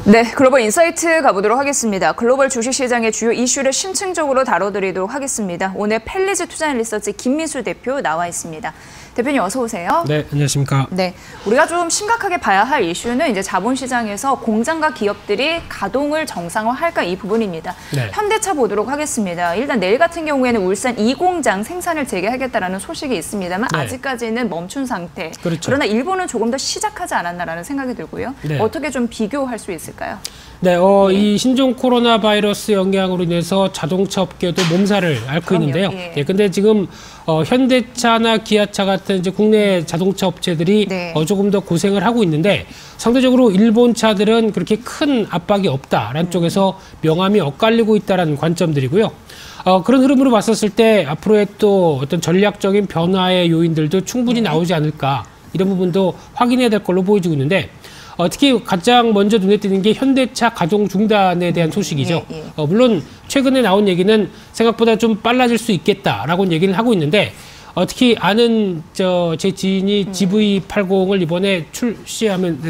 네, 글로벌 인사이트 가보도록 하겠습니다. 글로벌 주식시장의 주요 이슈를 심층적으로 다뤄드리도록 하겠습니다. 오늘 펠리즈 투자앤리서치 김민수 대표 나와 있습니다. 대표님 어서 오세요. 네, 안녕하십니까. 네, 우리가 좀 심각하게 봐야 할 이슈는 이제 자본시장에서 공장과 기업들이 가동을 정상화할까 이 부분입니다. 네. 현대차 보도록 하겠습니다. 일단 내일 같은 경우에는 울산 2공장 생산을 재개하겠다라는 소식이 있습니다만 네. 아직까지는 멈춘 상태. 그렇죠. 그러나 일본은 조금 더 시작하지 않았나라는 생각이 들고요. 네. 어떻게 좀 비교할 수 있을까요? 네, 이 신종 코로나 바이러스 영향으로 인해서 자동차 업계도 몸살을 앓고 그럼요. 있는데요. 예. 예, 근데 지금 현대차나 기아차 같은 이제 국내 자동차 업체들이 네. 조금 더 고생을 하고 있는데 상대적으로 일본 차들은 그렇게 큰 압박이 없다라는 쪽에서 명암이 엇갈리고 있다라는 관점들이고요. 그런 흐름으로 봤었을 때 앞으로의 또 어떤 전략적인 변화의 요인들도 충분히 나오지 않을까 이런 부분도 확인해야 될 걸로 보여지고 있는데 특히 가장 먼저 눈에 띄는 게 현대차 가동 중단에 대한 소식이죠. 예. 물론 최근에 나온 얘기는 생각보다 좀 빨라질 수 있겠다라고 얘기를 하고 있는데 특히 아는 제 지인이 GV80을 이번에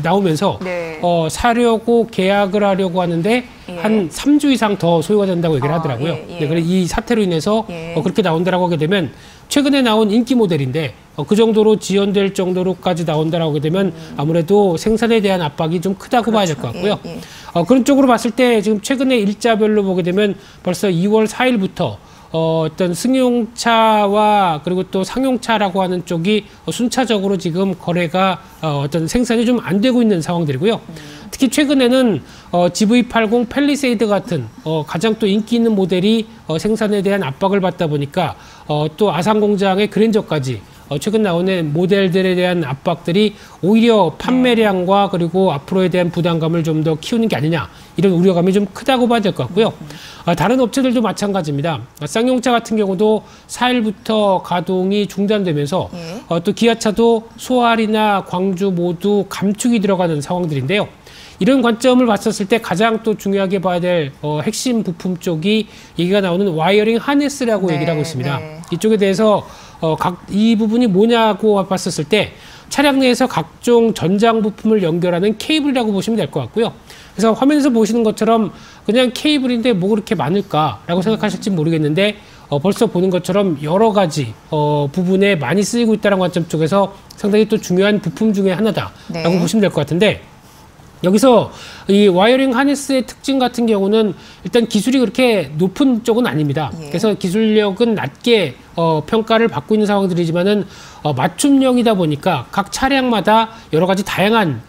나오면서 네. 사려고 계약을 하려고 하는데 예. 한 3주 이상 더 소요가 된다고 얘기를 하더라고요. 예. 네, 그래서 이 사태로 인해서 그렇게 나온다라고 하게 되면 최근에 나온 인기 모델인데 그 정도로 지연될 정도로까지 나온다라고 하게 되면 아무래도 생산에 대한 압박이 좀 크다고 봐야 될 것 같고요. 예. 그런 쪽으로 봤을 때 지금 최근에 일자별로 보게 되면 벌써 2월 4일부터 어떤 승용차와 그리고 또 상용차라고 하는 쪽이 순차적으로 지금 거래가 어떤 생산이 좀 안 되고 있는 상황들이고요. 특히 최근에는 GV80 팰리세이드 같은 가장 또 인기 있는 모델이 생산에 대한 압박을 받다 보니까 또 아산공장의 그랜저까지 최근 나오는 모델들에 대한 압박들이 오히려 판매량과 그리고 앞으로에 대한 부담감을 좀 더 키우는 게 아니냐 이런 우려감이 좀 크다고 봐야 될 것 같고요. 다른 업체들도 마찬가지입니다. 쌍용차 같은 경우도 4일부터 가동이 중단되면서 또 기아차도 소알이나 광주 모두 감축이 들어가는 상황들인데요. 이런 관점을 봤었을 때 가장 또 중요하게 봐야 될 핵심 부품 쪽이 얘기가 나오는 와이어링 하네스라고 얘기를 하고 있습니다. 이쪽에 대해서 이 부분이 뭐냐고 봤었을 때 차량 내에서 각종 전장 부품을 연결하는 케이블이라고 보시면 될 것 같고요. 그래서 화면에서 보시는 것처럼 그냥 케이블인데 뭐 그렇게 많을까라고 생각하실지 모르겠는데 벌써 보는 것처럼 여러 가지 부분에 많이 쓰이고 있다는 관점 쪽에서 상당히 또 중요한 부품 중에 하나다라고 보시면 될 것 같은데 여기서 이 와이어링 하네스의 특징 같은 경우는 일단 기술이 그렇게 높은 쪽은 아닙니다. 그래서 기술력은 낮게 평가를 받고 있는 상황들이지만은 맞춤형이다 보니까 각 차량마다 여러 가지 다양한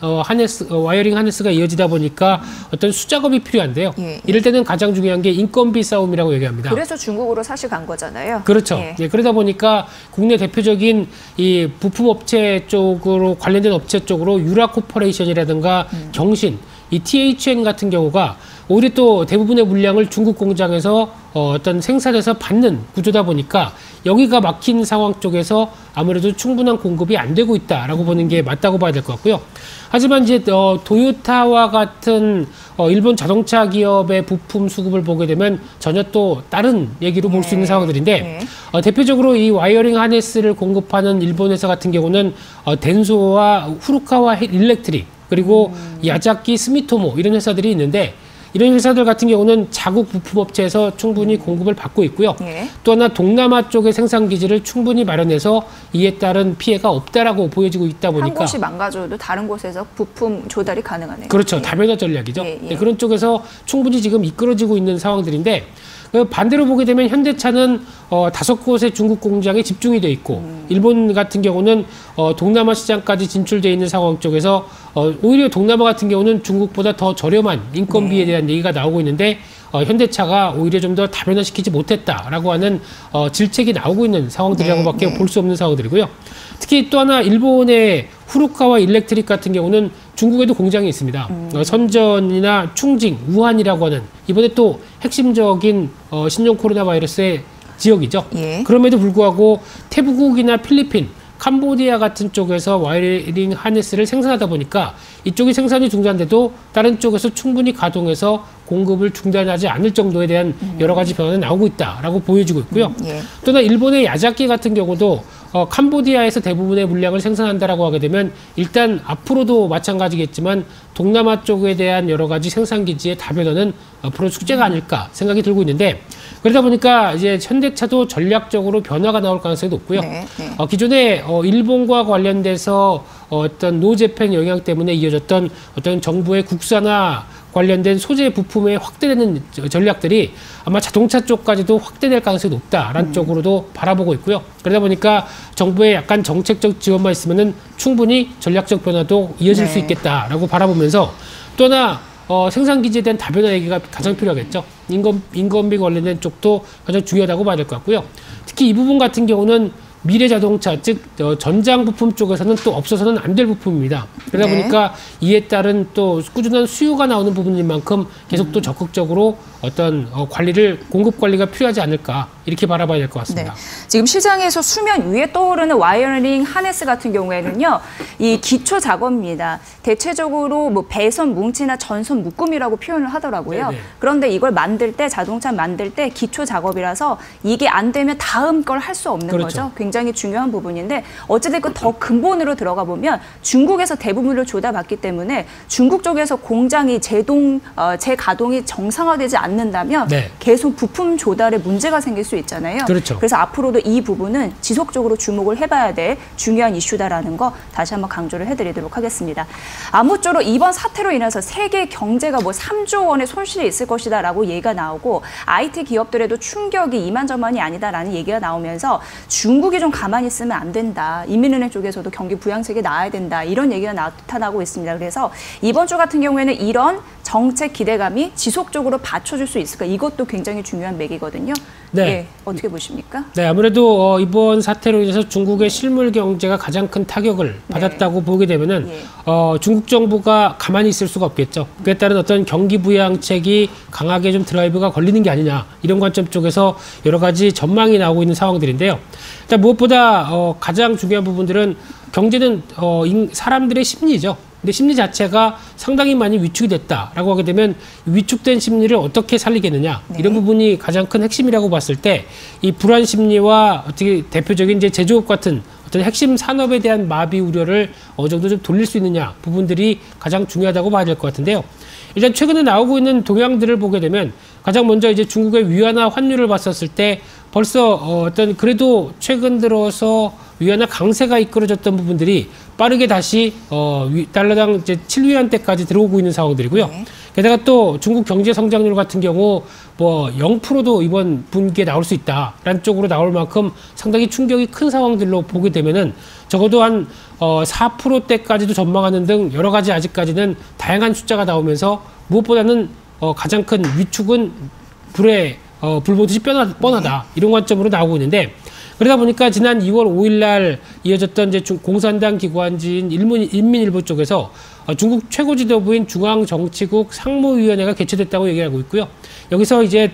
와이어링 하네스가 이어지다 보니까 어떤 수작업이 필요한데요. 이럴 때는 가장 중요한 게 인건비 싸움이라고 얘기합니다. 그래서 중국으로 사실 간 거잖아요. 그렇죠. 그러다 보니까 국내 대표적인 이 부품 업체 쪽으로 관련된 업체 쪽으로 유라 코퍼레이션이라든가 경신, 이 THN 같은 경우가 오히려 또 대부분의 물량을 중국 공장에서 어떤 생산해서 받는 구조다 보니까 여기가 막힌 상황 쪽에서 아무래도 충분한 공급이 안 되고 있다라고 보는 게 맞다고 봐야 될 것 같고요. 하지만 이제 도요타와 같은 일본 자동차 기업의 부품 수급을 보게 되면 전혀 또 다른 얘기로 볼 수 있는 상황들인데 대표적으로 이 와이어링 하네스를 공급하는 일본 회사 같은 경우는 덴소와 후루카와 일렉트릭 그리고 야자키 스미토모 이런 회사들이 있는데 이런 회사들 같은 경우는 자국 부품업체에서 충분히 공급을 받고 있고요. 또 하나 동남아 쪽의 생산 기지를 충분히 마련해서 이에 따른 피해가 없다라고 보여지고 있다 보니까 한 곳이 망가져도 다른 곳에서 부품 조달이 가능하네요. 그렇죠. 다변화 전략이죠. 그런 쪽에서 충분히 지금 이끌어지고 있는 상황들인데 반대로 보게 되면 현대차는 5곳의 중국 공장에 집중이 돼 있고 일본 같은 경우는 동남아 시장까지 진출돼 있는 상황 쪽에서 오히려 동남아 같은 경우는 중국보다 더 저렴한 인건비에 대한 얘기가 나오고 있는데 현대차가 오히려 좀 더 다변화시키지 못했다라고 하는 질책이 나오고 있는 상황들이라고밖에 볼 수 없는 상황들이고요. 특히 또 하나 일본의 후루카와 일렉트릭 같은 경우는 중국에도 공장이 있습니다. 선전이나 충징, 우한이라고 하는 이번에 또 핵심적인 신종 코로나 바이러스의 지역이죠. 그럼에도 불구하고 태국이나 필리핀, 캄보디아 같은 쪽에서 와이어링 하네스를 생산하다 보니까 이쪽이 생산이 중단돼도 다른 쪽에서 충분히 가동해서 공급을 중단하지 않을 정도에 대한 여러 가지 변화가 나오고 있다라고 보여지고 있고요. 또나 일본의 야자키 같은 경우도 캄보디아에서 대부분의 물량을 생산한다라고 하게 되면 일단 앞으로도 마찬가지겠지만 동남아 쪽에 대한 여러 가지 생산 기지의 다변화는 앞으로 숙제가 아닐까 생각이 들고 있는데, 그러다 보니까 이제 현대차도 전략적으로 변화가 나올 가능성이 높고요. 네, 네. 기존에 일본과 관련돼서 어떤 노재팬 영향 때문에 이어졌던 어떤 정부의 국산화 관련된 소재 부품의 확대되는 전략들이 아마 자동차 쪽까지도 확대될 가능성이 높다라는 쪽으로도 바라보고 있고요. 그러다 보니까 정부의 약간 정책적 지원만 있으면은 충분히 전략적 변화도 이어질 수 있겠다라고 바라보면서, 또 하나 생산 기지에 대한 다변화 얘기가 가장 필요하겠죠. 인건비 관련된 쪽도 가장 중요하다고 봐야 될 것 같고요. 특히 이 부분 같은 경우는 미래 자동차, 즉 전장 부품 쪽에서는 또 없어서는 안 될 부품입니다. 그러다 보니까 이에 따른 또 꾸준한 수요가 나오는 부분인 만큼 계속 또 적극적으로 어떤 공급 관리가 필요하지 않을까, 이렇게 바라봐야 될 것 같습니다. 네. 지금 시장에서 수면 위에 떠오르는 와이어링 하네스 같은 경우에는요, 이 기초 작업입니다. 대체적으로 뭐 배선 뭉치나 전선 묶음이라고 표현을 하더라고요. 네네. 그런데 이걸 만들 때, 자동차 만들 때 기초 작업이라서 이게 안 되면 다음 걸 할 수 없는 그렇죠. 거죠. 굉장히 중요한 부분인데, 어찌됐건 더 근본으로 들어가 보면 중국에서 대부분을 조달받기 때문에 중국 쪽에서 공장이 재가동이 정상화되지 않는다면 계속 부품 조달에 문제가 생길 수 있잖아요. 그렇죠. 그래서 앞으로도 이 부분은 지속적으로 주목을 해봐야 될 중요한 이슈다라는 거 다시 한번 강조를 해드리도록 하겠습니다. 아무쪼록 이번 사태로 인해서 세계 경제가 뭐 3조 원의 손실이 있을 것이다라고 얘기가 나오고, IT 기업들에도 충격이 이만저만이 아니다라는 얘기가 나오면서 중국이 좀 가만히 있으면 안 된다. 인민은행 쪽에서도 경기 부양책이 나와야 된다. 이런 얘기가 나타나고 있습니다. 그래서 이번 주 같은 경우에는 이런 정책 기대감이 지속적으로 받쳐줄 수 있을까? 이것도 굉장히 중요한 맥이거든요. 네. 예, 어떻게 보십니까? 네, 아무래도 이번 사태로 인해서 중국의 실물 경제가 가장 큰 타격을 받았다고 보게 되면은 중국 정부가 가만히 있을 수가 없겠죠. 그에 따른 어떤 경기 부양책이 강하게 좀 드라이브가 걸리는 게 아니냐, 이런 관점 쪽에서 여러 가지 전망이 나오고 있는 상황들인데요. 일단 무엇보다 가장 중요한 부분들은 경제는 사람들의 심리죠. 근데 심리 자체가 상당히 많이 위축이 됐다라고 하게 되면 위축된 심리를 어떻게 살리겠느냐, 이런 부분이 가장 큰 핵심이라고 봤을 때, 이 불안 심리와 어떻게 대표적인 이제 제조업 같은 어떤 핵심 산업에 대한 마비 우려를 어느 정도 좀 돌릴 수 있느냐 부분들이 가장 중요하다고 봐야 될 것 같은데요. 일단 최근에 나오고 있는 동향들을 보게 되면 가장 먼저 이제 중국의 위안화 환율을 봤었을 때 벌써 어떤 그래도 최근 들어서 위안화 강세가 이끌어졌던 부분들이 빠르게 다시 달러당 이제 7위안대까지 들어오고 있는 상황들이고요. 게다가 또 중국 경제 성장률 같은 경우 뭐 0%도 이번 분기에 나올 수 있다라는 쪽으로 나올 만큼 상당히 충격이 큰 상황들로 보게 되면은 적어도 한 4%대까지도 전망하는 등 여러 가지 아직까지는 다양한 숫자가 나오면서 무엇보다는 가장 큰 위축은 불 보듯이 뻔하다, 이런 관점으로 나오고 있는데, 그러다 보니까 지난 2월 5일 날 이어졌던 이제 공산당 기관지인 인민일보 쪽에서 중국 최고 지도부인 중앙정치국 상무위원회가 개최됐다고 얘기하고 있고요. 여기서 이제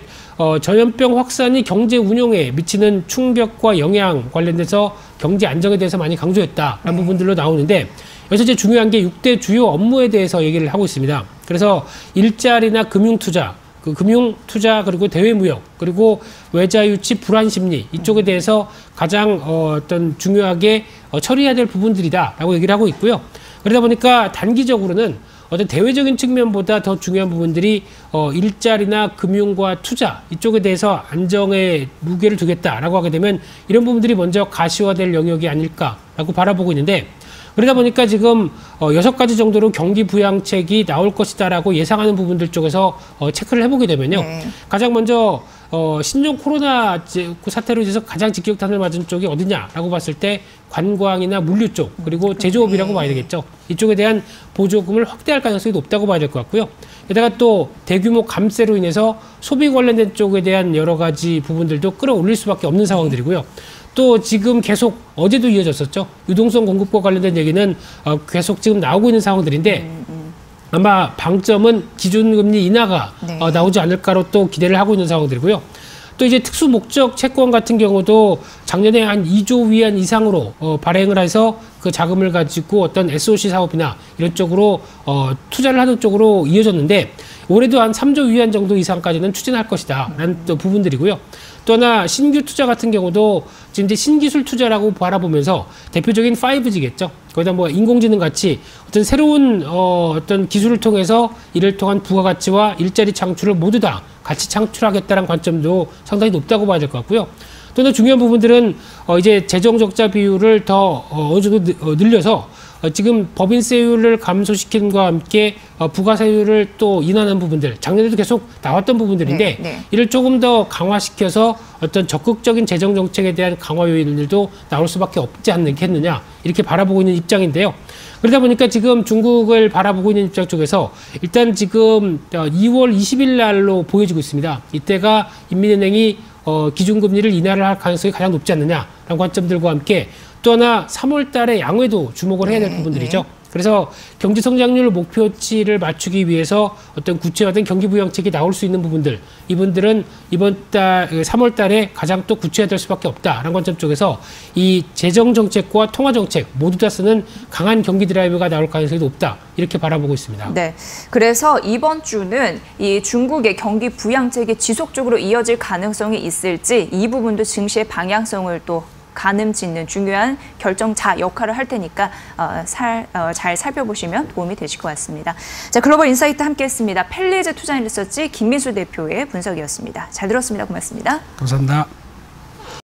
전염병 확산이 경제 운용에 미치는 충격과 영향 관련돼서 경제 안정에 대해서 많이 강조했다라는 부분들로 나오는데, 여기서 이제 중요한 게 6대 주요 업무에 대해서 얘기를 하고 있습니다. 그래서 일자리나 금융투자, 금융투자, 그리고 대외무역, 그리고 외자유치 불안심리, 이쪽에 대해서 가장 어떤 중요하게 처리해야 될 부분들이다라고 얘기를 하고 있고요. 그러다 보니까 단기적으로는 어떤 대외적인 측면보다 더 중요한 부분들이 일자리나 금융과 투자, 이쪽에 대해서 안정의 무게를 두겠다라고 하게 되면 이런 부분들이 먼저 가시화될 영역이 아닐까라고 바라보고 있는데, 그러다 보니까 지금 6가지 정도로 경기 부양책이 나올 것이다라고 예상하는 부분들 쪽에서 체크를 해보게 되면요. 가장 먼저 신종 코로나 사태로 인해서 가장 직격탄을 맞은 쪽이 어디냐라고 봤을 때 관광이나 물류 쪽, 그리고 제조업이라고 봐야 되겠죠. 이쪽에 대한 보조금을 확대할 가능성이 높다고 봐야 될 것 같고요. 게다가 또 대규모 감세로 인해서 소비 관련된 쪽에 대한 여러 가지 부분들도 끌어올릴 수밖에 없는 상황들이고요. 또 지금 계속 어제도 이어졌었죠. 유동성 공급과 관련된 얘기는 계속 지금 나오고 있는 상황들인데, 아마 방점은 기준금리 인하가 나오지 않을까로 또 기대를 하고 있는 상황들이고요. 또 이제 특수 목적 채권 같은 경우도 작년에 한 2조 위안 이상으로 발행을 해서 그 자금을 가지고 어떤 SOC 사업이나 이런 쪽으로 투자를 하는 쪽으로 이어졌는데, 올해도 한 3조 위안 정도 이상까지는 추진할 것이다 라는 또 부분들이고요. 또 하나 신규 투자 같은 경우도 지금 이제 신기술 투자라고 바라보면서 대표적인 5G겠죠. 거기다 뭐 인공지능 같이 어떤 새로운 어떤 기술을 통해서 이를 통한 부가가치와 일자리 창출을 모두 다 같이 창출하겠다는 관점도 상당히 높다고 봐야 될 것 같고요. 또 하나 중요한 부분들은 이제 재정 적자 비율을 더 어느 정도 늘려서 지금 법인세율을 감소시키는과 함께 부가세율을 또 인하하는 부분들, 작년에도 계속 나왔던 부분들인데 네. 이를 조금 더 강화시켜서 어떤 적극적인 재정 정책에 대한 강화 요인들도 나올 수밖에 없지 않겠느냐 이렇게 바라보고 있는 입장인데요. 그러다 보니까 지금 중국을 바라보고 있는 입장 쪽에서 일단 지금 2월 20일 날로 보여지고 있습니다. 이때가 인민은행이 기준금리를 인하를 할 가능성이 가장 높지 않느냐라는 관점들과 함께 또 하나 3월 달에 양회도 주목을 해야 될 부분들이죠. 그래서 경제 성장률 목표치를 맞추기 위해서 어떤 구체화된 경기 부양책이 나올 수 있는 부분들, 이분들은 이번 달 3월 달에 가장 또 구체화될 수밖에 없다라는 관점 쪽에서 이 재정 정책과 통화 정책 모두 다 쓰는 강한 경기 드라이브가 나올 가능성이 높다. 이렇게 바라보고 있습니다. 네. 그래서 이번 주는 이 중국의 경기 부양책이 지속적으로 이어질 가능성이 있을지 이 부분도 증시의 방향성을 또 가늠짓는 중요한 결정자 역할을 할 테니까 잘 살펴보시면 도움이 되실 것 같습니다. 자, 글로벌 인사이트 함께했습니다. 펠리즈 투자인 리서치 김민수 대표의 분석이었습니다. 잘 들었습니다. 고맙습니다. 감사합니다.